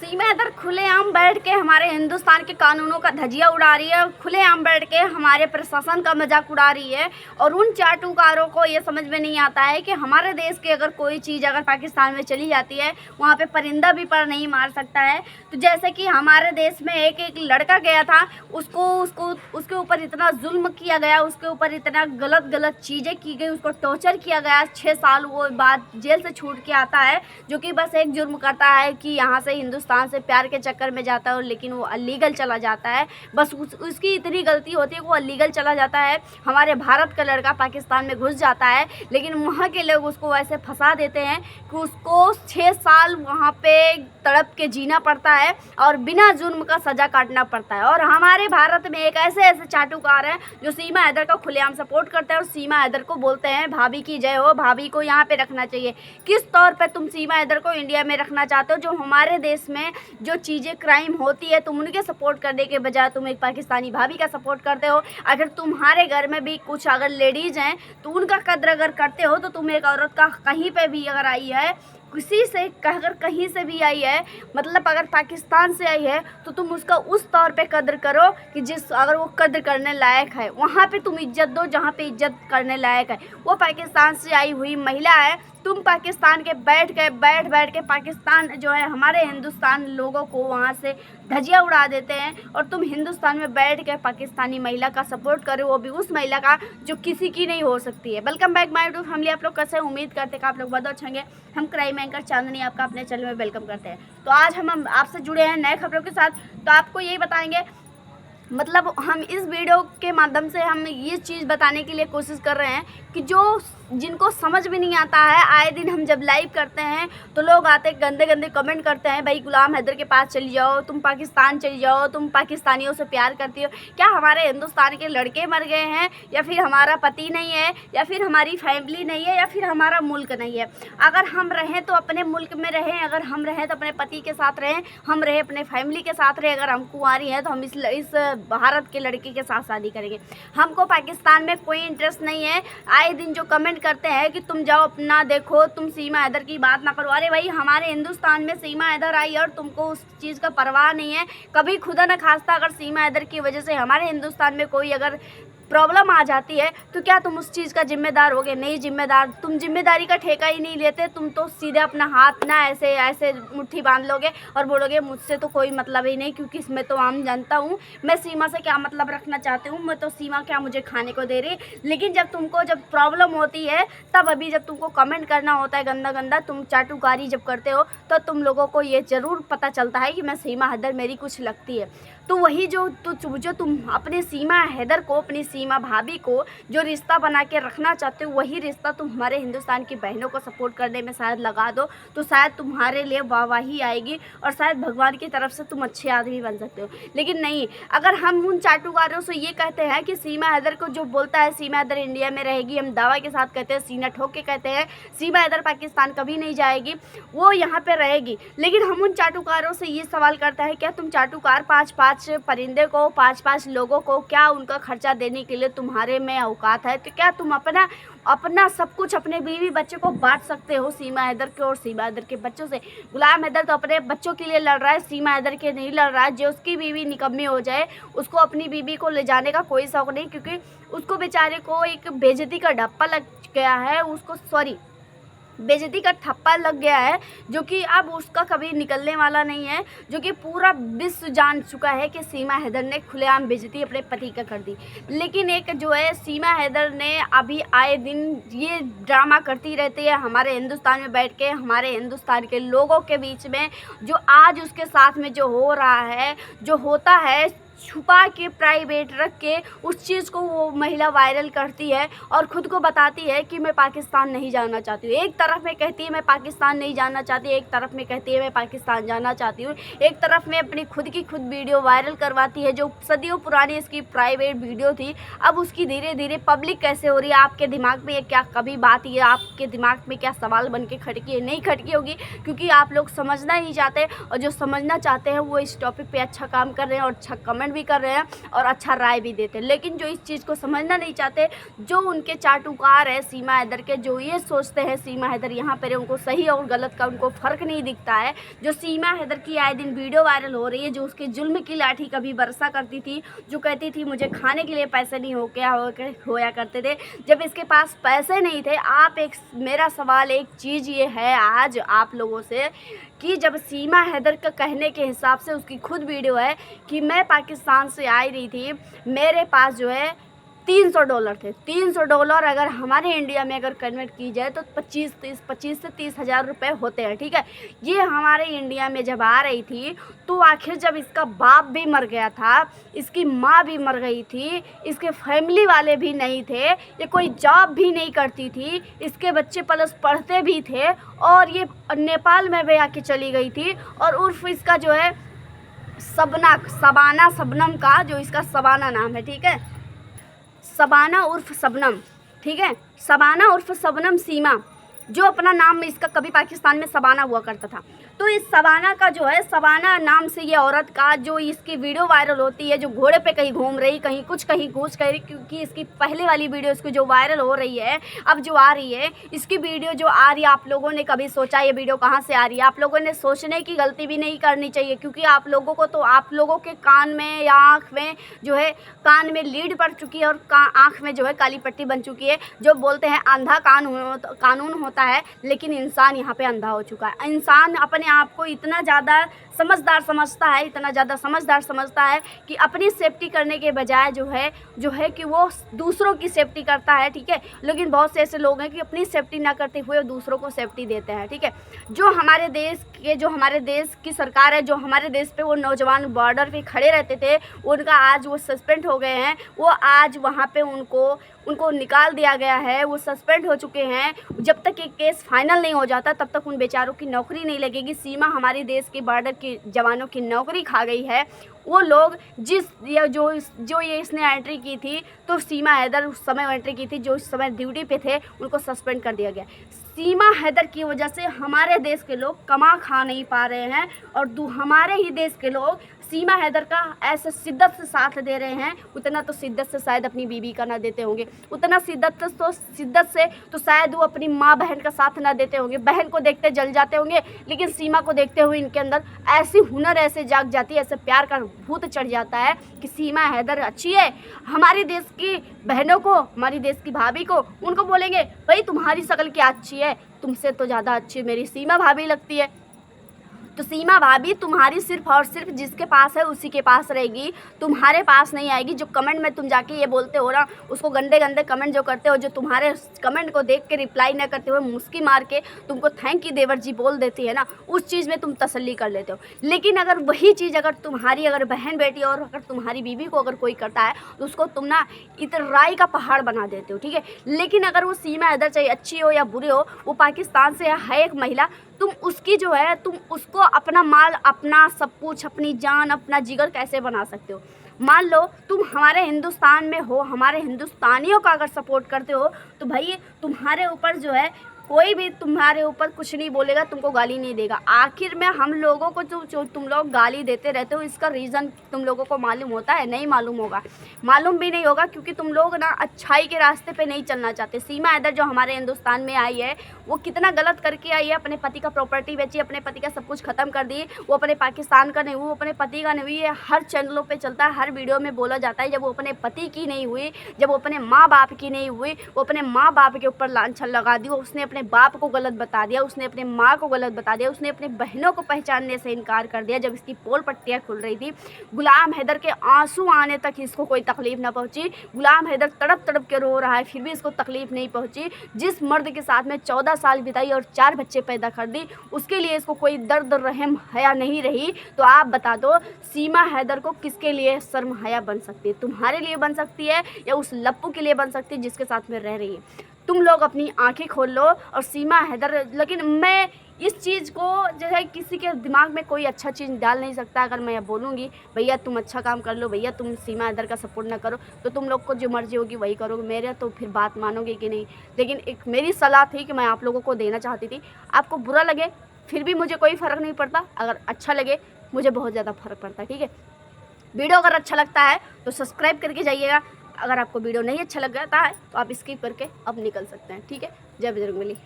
सीमा इधर खुलेआम बैठ के हमारे हिंदुस्तान के कानूनों का धजिया उड़ा रही है, खुलेआम बैठ के हमारे प्रशासन का मजाक उड़ा रही है। और उन चाटुकारों को ये समझ में नहीं आता है कि हमारे देश की अगर कोई चीज़ अगर पाकिस्तान में चली जाती है, वहाँ पे परिंदा भी पर नहीं मार सकता है। तो जैसे कि हमारे देश में एक लड़का गया था, उसके ऊपर इतना जुल्म किया गया, उसके ऊपर इतना गलत चीज़ें की गई, उसको टॉर्चर किया गया। 6 साल वो बाद जेल से छूट के आता है, जो कि बस एक जुर्म करता है कि यहाँ से हिंदुस्तान से प्यार के चक्कर में जाता है, लेकिन वो अलीगल चला जाता है। बस उसकी इतनी गलती होती है कि वो अलीगल चला जाता है। हमारे भारत का लड़का पाकिस्तान में घुस जाता है, लेकिन वहाँ के लोग उसको ऐसे फंसा देते हैं कि उसको 6 साल वहाँ पे तड़प के जीना पड़ता है और बिना जुर्म का सज़ा काटना पड़ता है। और हमारे भारत में एक ऐसे चाटुकार हैं जो सीमा हैदर का खुलेआम सपोर्ट करते हैं और सीमा हैदर को बोलते हैं भाभी की जय हो, भाभी को यहाँ पे रखना चाहिए। किस तौर पे तुम सीमा हैदर को इंडिया में रखना चाहते हो? जो हमारे देश में जो चीज़ें क्राइम होती है, तुम उनके सपोर्ट करने के बजाय तुम एक पाकिस्तानी भाभी का सपोर्ट करते हो। अगर तुम्हारे घर में भी कुछ अगर लेडीज़ हैं तो उनका कद्र अगर करते हो, तो तुम एक औरत का कहीं पे भी अगर आई है, किसी से अगर कहीं से भी आई है, मतलब अगर पाकिस्तान से आई है, तो तुम उसका उस तौर पे कद्र करो कि जिस अगर वो कद्र करने लायक है, वहाँ पे तुम इज्जत दो जहाँ पे इज्जत करने लायक है। वो पाकिस्तान से आई हुई महिला है, तुम पाकिस्तान के बैठ के पाकिस्तान जो है हमारे हिंदुस्तान लोगों को वहाँ से धजिया उड़ा देते हैं, और तुम हिंदुस्तान में बैठ के पाकिस्तानी महिला का सपोर्ट करो, वो भी उस महिला का जो किसी की नहीं हो सकती है। Welcome back my YouTube family. आप लोग कैसे? उम्मीद करते हैं कि आप लोग बहुत अच्छे होंगे। हम क्राइम एंकर चांदनी आपका अपने चैनल में वेलकम करते हैं। तो आज हम आपसे जुड़े हैं नए खबरों के साथ। तो आपको यही बताएंगे, मतलब हम इस वीडियो के माध्यम से हम ये चीज़ बताने के लिए कोशिश कर रहे हैं कि जो जिनको समझ में नहीं आता है, आए दिन हम जब लाइव करते हैं तो लोग आते गंदे कमेंट करते हैं, भाई गुलाम हैदर के पास चली जाओ, तुम पाकिस्तान चली जाओ, तुम पाकिस्तानियों से प्यार करती हो। क्या हमारे हिंदुस्तान के लड़के मर गए हैं, या फिर हमारा पति नहीं है, या फिर हमारी फैमिली नहीं है, या फिर हमारा मुल्क नहीं है? अगर हम रहें तो अपने मुल्क में रहें, अगर हम रहें तो अपने पति के साथ रहें, हम रहें अपने फैमिली के साथ रहें। अगर हम कुंवारी हैं तो हम इस भारत के लड़के के साथ शादी करेंगे। हमको पाकिस्तान में कोई इंटरेस्ट नहीं है। आए दिन जो कमेंट करते हैं कि तुम जाओ अपना देखो, तुम सीमा हैदर की बात ना करो। अरे भाई, हमारे हिंदुस्तान में सीमा हैदर आई और तुमको उस चीज़ का परवाह नहीं है। कभी खुदा न खास्ता अगर सीमा हैदर की वजह से हमारे हिंदुस्तान में कोई अगर प्रॉब्लम आ जाती है, तो क्या तुम उस चीज़ का जिम्मेदार होगे? नहीं जिम्मेदार। तुम जिम्मेदारी का ठेका ही नहीं लेते। तुम तो सीधे अपना हाथ ना ऐसे मुट्ठी बांध लोगे और बोलोगे मुझसे तो कोई मतलब ही नहीं, क्योंकि इसमें तो आम जानता हूँ, मैं सीमा से क्या मतलब रखना चाहती हूँ, मैं तो सीमा क्या मुझे खाने को दे रही। लेकिन जब तुमको जब प्रॉब्लम होती है, तब अभी जब तुमको कमेंट करना होता है गंदा तुम चाटुकारी जब करते हो, तो तुम लोगों को ये ज़रूर पता चलता है कि मैं सीमा हैदर मेरी कुछ लगती है। तो वही जो तुम अपने सीमा हैदर को, अपनी सीमा भाभी को जो रिश्ता बना के रखना चाहते हो, वही रिश्ता तुम हमारे हिंदुस्तान की बहनों को सपोर्ट करने में शायद लगा दो, तो शायद तुम्हारे लिए वाहवाही आएगी और शायद भगवान की तरफ से तुम अच्छे आदमी बन सकते हो। लेकिन नहीं, अगर हम उन चाटुकारों से ये कहते हैं कि सीमा हैदर को जो बोलता है सीमा हैदर इंडिया में रहेगी, हम दावा के साथ कहते हैं, सीना ठोक के कहते हैं, सीमा हैदर पाकिस्तान कभी नहीं जाएगी, वो यहाँ पर रहेगी। लेकिन हम उन चाटुकारों से ये सवाल करता है, क्या तुम चाटुकार 5-5 परिंदे को, 5-5 लोगों को, क्या उनका खर्चा देने के लिए तुम्हारे में औकात है? तो क्या तुम अपना सब कुछ अपने बीवी बच्चे को बांट सकते हो सीमा हैदर के और सीमा हैदर के बच्चों से? गुलाम हैदर तो अपने बच्चों के लिए लड़ रहा है, सीमा हैदर के नहीं लड़ रहा है। जो उसकी बीवी निकम्मी हो जाए, उसको अपनी बीवी को ले जाने का कोई शौक नहीं, क्योंकि उसको बेचारे को एक बेइज्जती का ढप्पा लग गया है, बेइज्जती का ठप्पा लग गया है, जो कि अब उसका कभी निकलने वाला नहीं है, जो कि पूरा विश्व जान चुका है कि सीमा हैदर ने खुलेआम बेइज्जती अपने पति का कर दी। लेकिन एक जो है सीमा हैदर ने अभी आए दिन ये ड्रामा करती रहती है हमारे हिंदुस्तान में बैठ के, हमारे हिंदुस्तान के लोगों के बीच में। जो आज उसके साथ में जो हो रहा है, जो होता है, छुपा के प्राइवेट रख के उस चीज़ को वो महिला वायरल करती है और ख़ुद को बताती है कि मैं पाकिस्तान नहीं जाना चाहती हूँ। एक तरफ में कहती है मैं पाकिस्तान नहीं जाना चाहती, एक तरफ में कहती है मैं पाकिस्तान जाना चाहती हूँ। एक तरफ में अपनी खुद की वीडियो वायरल करवाती है, जो सदियों पुरानी इसकी प्राइवेट वीडियो थी, अब उसकी धीरे धीरे पब्लिक कैसे हो रही है। आपके दिमाग में ये क्या कभी बात, ये आपके दिमाग में क्या सवाल बन के खटकी है? नहीं खटकी होगी, क्योंकि आप लोग समझना नहीं चाहते, और जो समझना चाहते हैं वो इस टॉपिक पर अच्छा काम कर रहे हैं और अच्छा कमेंट कमेंट भी कर रहे हैं और अच्छा राय भी देते हैं, लेकिन जो इस चीज़ को समझना नहीं चाहते, जो उनके चाटुकार है सीमा हैदर के, जो ये सोचते हैं सीमा हैदर यहाँ पर उनको सही और गलत का उनको फ़र्क नहीं दिखता है। जो सीमा हैदर की आए दिन वीडियो वायरल हो रही है, जो उसके जुल्म की लाठी कभी बरसा करती थी, जो कहती थी मुझे खाने के लिए पैसे नहीं होया करते थे, जब इसके पास पैसे नहीं थे। मेरा सवाल एक चीज़ ये है आज आप लोगों से कि जब सीमा हैदर का कहने के हिसाब से उसकी खुद वीडियो है कि मैं पाकिस्तान से आई रही थी, मेरे पास जो है $300 थे। $300 अगर हमारे इंडिया में अगर कन्वर्ट की जाए तो 25 से 30 हज़ार रुपये होते हैं, ठीक है। ये हमारे इंडिया में जब आ रही थी तो आखिर जब इसका बाप भी मर गया था, इसकी माँ भी मर गई थी, इसके फैमिली वाले भी नहीं थे, ये कोई जॉब भी नहीं करती थी, इसके बच्चे प्लस पढ़ते भी थे, और ये नेपाल में भी आके चली गई थी। और उर्फ इसका जो है शबाना का जो इसका शबाना नाम है, ठीक है, शबाना उर्फ शबनम, ठीक है, शबाना उर्फ शबनम सीमा, जो अपना नाम इसका कभी पाकिस्तान में शबाना हुआ करता था। तो इस शबाना का जो है, शबाना नाम से ये औरत का जो इसकी वीडियो वायरल होती है, जो घोड़े पे कहीं घूम रही, कहीं कुछ कर रही, क्योंकि इसकी पहले वाली वीडियो इसको जो वायरल हो रही है, अब जो आ रही है इसकी वीडियो जो आ रही है, आप लोगों ने कभी सोचा ये वीडियो कहाँ से आ रही है? आप लोगों ने सोचने की गलती भी नहीं करनी चाहिए, क्योंकि आप लोगों को तो आप लोगों के कान में या आँख में जो है, कान में लीड पड़ चुकी है और आँख में जो है काली पट्टी बन चुकी है। जो बोलते हैं अंधा कानून होता है, लेकिन इंसान यहाँ पे अंधा हो चुका है। इंसान अपने आप को इतना ज़्यादा समझदार समझता है कि अपनी सेफ्टी करने के बजाय जो है कि वो दूसरों की सेफ्टी करता है, ठीक है। लेकिन बहुत से ऐसे लोग हैं कि अपनी सेफ्टी ना करते हुए दूसरों को सेफ्टी देते हैं, ठीक है। जो हमारे देश की सरकार है, जो हमारे देश पे वो नौजवान बॉर्डर पे खड़े रहते थे, उनका आज वो सस्पेंड हो गए हैं। वो आज वहाँ पे उनको निकाल दिया गया है, वो सस्पेंड हो चुके हैं। जब तक ये केस फाइनल नहीं हो जाता तब तक उन बेचारों की नौकरी नहीं लगेगी। सीमा हमारे देश के बॉर्डर के जवानों की नौकरी खा गई है। वो लोग जो ये इसने एंट्री की थी, तो सीमा हैदर उस समय एंट्री की थी, जो उस समय ड्यूटी पे थे, उनको सस्पेंड कर दिया गया। सीमा हैदर की वजह से हमारे देश के लोग कमा खा नहीं पा रहे हैं, और हमारे ही देश के लोग सीमा हैदर का ऐसे शिद्दत से साथ दे रहे हैं। उतना तो शिद्दत से शायद अपनी बीवी का ना देते होंगे, उतना शिद्दत से तो शायद वो अपनी माँ बहन का साथ ना देते होंगे। बहन को देखते जल जाते होंगे, लेकिन सीमा को देखते हुए इनके अंदर ऐसी हुनर ऐसे जाग जाती है, ऐसे प्यार का भूत चढ़ जाता है कि सीमा हैदर अच्छी है। हमारे देश की बहनों को, हमारी देश की भाभी को, उनको बोलेंगे भाई तुम्हारी शक्ल क्या अच्छी है, तुमसे तो ज़्यादा अच्छी मेरी सीमा भाभी लगती है। तो सीमा भाभी तुम्हारी सिर्फ और सिर्फ जिसके पास है उसी के पास रहेगी, तुम्हारे पास नहीं आएगी। जो कमेंट में तुम जाके ये बोलते हो ना, उसको गंदे गंदे कमेंट जो करते हो, जो तुम्हारे कमेंट को देख के रिप्लाई न करते हुए मुस्की मार के तुमको थैंक यू देवर जी बोल देती है ना, उस चीज़ में तुम तसल्ली कर लेते हो। लेकिन अगर वही चीज़ अगर बहन बेटी और अगर तुम्हारी बीवी को अगर कोई करता है, तो उसको तुम ना इतराई का पहाड़ बना देते हो, ठीक है। लेकिन अगर वो सीमा हैदर चाहे अच्छी हो या बुरी हो, वो पाकिस्तान से है एक महिला, तुम उसकी जो है, तुम उसको अपना माल, अपना सब कुछ, अपनी जान, अपना जिगर कैसे बना सकते हो? मान लो तुम हमारे हिंदुस्तान में हो, हमारे हिंदुस्तानियों का अगर सपोर्ट करते हो, तो भाई तुम्हारे ऊपर जो है कोई भी तुम्हारे ऊपर कुछ नहीं बोलेगा, तुमको गाली नहीं देगा। आखिर में हम लोगों को जो तुम लोग गाली देते रहते हो, इसका रीज़न तुम लोगों को मालूम होता है? नहीं मालूम होगा, मालूम भी नहीं होगा, क्योंकि तुम लोग ना अच्छाई के रास्ते पे नहीं चलना चाहते। सीमा हैदर जो हमारे हिंदुस्तान में आई है, वो कितना गलत करके आई है। अपने पति का प्रॉपर्टी बेची, अपने पति का सब कुछ ख़त्म कर दी। वो अपने पाकिस्तान का नहीं हुई, वो अपने पति का नहीं हुई। ये हर चैनलों पर चलता है, हर वीडियो में बोला जाता है। जब वो अपने पति की नहीं हुई, जब वो अपने माँ बाप की नहीं हुई, वो अपने माँ बाप के ऊपर लांछन लगा दी। उसने अपने बाप को गलत बता दिया, उसने अपने माँ को गलत बता दिया, उसने अपने बहनों को पहचानने से इनकार कर दिया। जब इसकी पोल पट्टियाँ खुल रही थी, गुलाम हैदर के आंसू आने तक इसको कोई तकलीफ ना पहुंची। गुलाम हैदर तड़प तड़प के रो रहा है, फिर भी इसको तकलीफ नहीं पहुंची। जिस मर्द के साथ में 14 साल बिताई और 4 बच्चे पैदा कर दी, उसके लिए इसको कोई दर्द रहम हया नहीं रही। तो आप बता दो, सीमा हैदर को किसके लिए शर्म हया बन सकती है? तुम्हारे लिए बन सकती है या उस लप्पू के लिए बन सकती है जिसके साथ में रह रही है? तुम लोग अपनी आंखें खोल लो। और सीमा हैदर, लेकिन मैं इस चीज़ को जो है, किसी के दिमाग में कोई अच्छा चीज़ डाल नहीं सकता। अगर मैं बोलूँगी भैया तुम अच्छा काम कर लो, भैया तुम सीमा हैदर का सपोर्ट ना करो, तो तुम लोग को जो मर्जी होगी वही करोगे। मेरे तो फिर बात मानोगे कि नहीं? लेकिन एक मेरी सलाह थी कि मैं आप लोगों को देना चाहती थी। आपको बुरा लगे फिर भी मुझे कोई फ़र्क नहीं पड़ता, अगर अच्छा लगे मुझे बहुत ज़्यादा फ़र्क पड़ता है, ठीक है। वीडियो अगर अच्छा लगता है तो सब्सक्राइब करके जाइएगा। अगर आपको वीडियो नहीं अच्छा लगता है तो आप स्किप करके अब निकल सकते हैं। ठीक है, जय बजरंगबली।